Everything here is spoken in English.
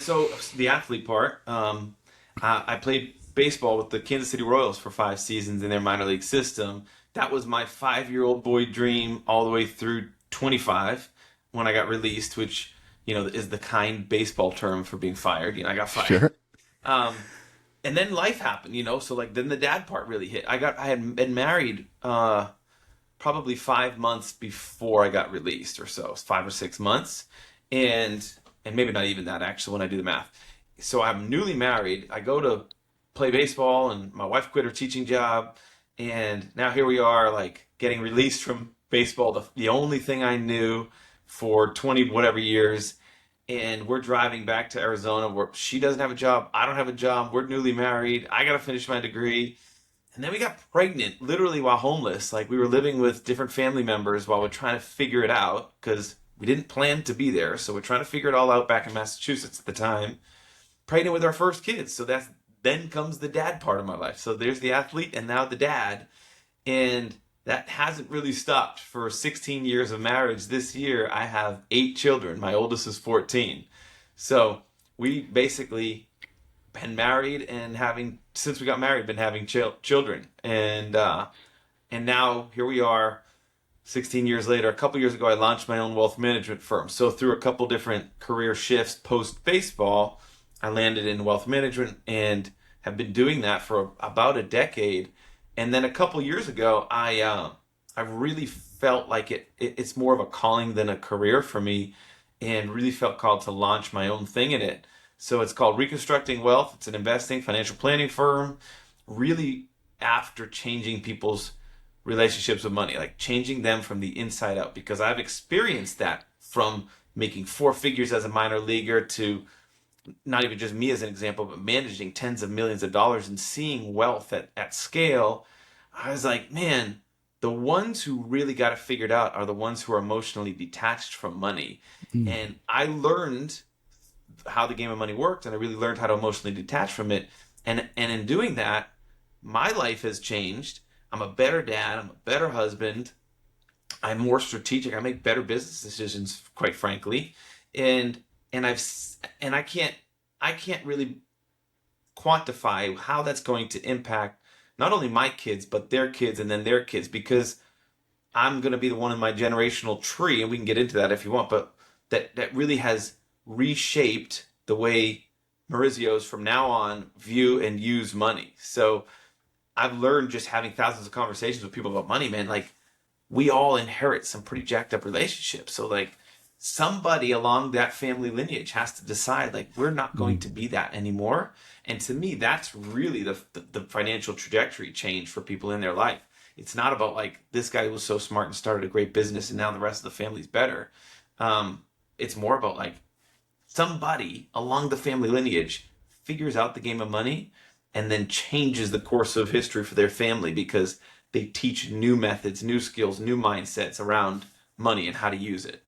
So the athlete part, I played baseball with the Kansas City Royals for 5 seasons in their minor league system. That was my 5-year-old boy dream all the way through 25 when I got released, which is the kind baseball term for being fired. I got fired. Sure. Um, and then life happened. So like then the dad part really hit. I had been married probably 5 months before I got released, or so, 5 or 6 months, and maybe not even that actually when I do the math. So I'm newly married. I go to play baseball, and my wife quit her teaching job, and now here we are, like getting released from baseball, the only thing I knew for 20 whatever years. And we're driving back to Arizona where she doesn't have a job. I don't have a job. We're newly married. I got to finish my degree. And then we got pregnant literally while homeless. Like we were living with different family members while we're trying to figure it out because we didn't plan to be there. So we're trying to figure it all out back in Massachusetts at the time. Pregnant with our first kids. So that's then comes the dad part of my life. So there's the athlete and now the dad. And that hasn't really stopped for 16 years of marriage. This year I have 8 children. My oldest is 14. So we basically been married and having since we got married been having children and now here we are 16 years later. A couple years ago I launched my own wealth management firm, so through a couple different career shifts post baseball I landed in wealth management and have been doing that for about a decade. And then a couple years ago I really felt like it's more of a calling than a career for me, and really felt called to launch my own thing in it. So it's called Reconstructing Wealth. It's an investing financial planning firm, really after changing people's relationships with money, like changing them from the inside out, because I've experienced that from making 4 figures as a minor leaguer to not even just me as an example, but managing tens of millions of dollars and seeing wealth at scale. I was like, man, the ones who really got it figured out are the ones who are emotionally detached from money. Mm. And I learned how the game of money worked, and I really learned how to emotionally detach from it. And in doing that, my life has changed. I'm a better dad. I'm a better husband. I'm more strategic. I make better business decisions, quite frankly. And and I've and I can't really quantify how that's going to impact not only my kids but their kids and then their kids, because I'm going to be the one in my generational tree, and we can get into that if you want, but that really has reshaped the way Morizios from now on view and use money. So I've learned just having thousands of conversations with people about money, man. Like we all inherit some pretty jacked up relationships. So like somebody along that family lineage has to decide like we're not going Mm. to be that anymore. And to me, that's really the financial trajectory change for people in their life. It's not about like this guy was so smart and started a great business and now the rest of the family's better. It's more about like somebody along the family lineage figures out the game of money and then changes the course of history for their family because they teach new methods, new skills, new mindsets around money and how to use it.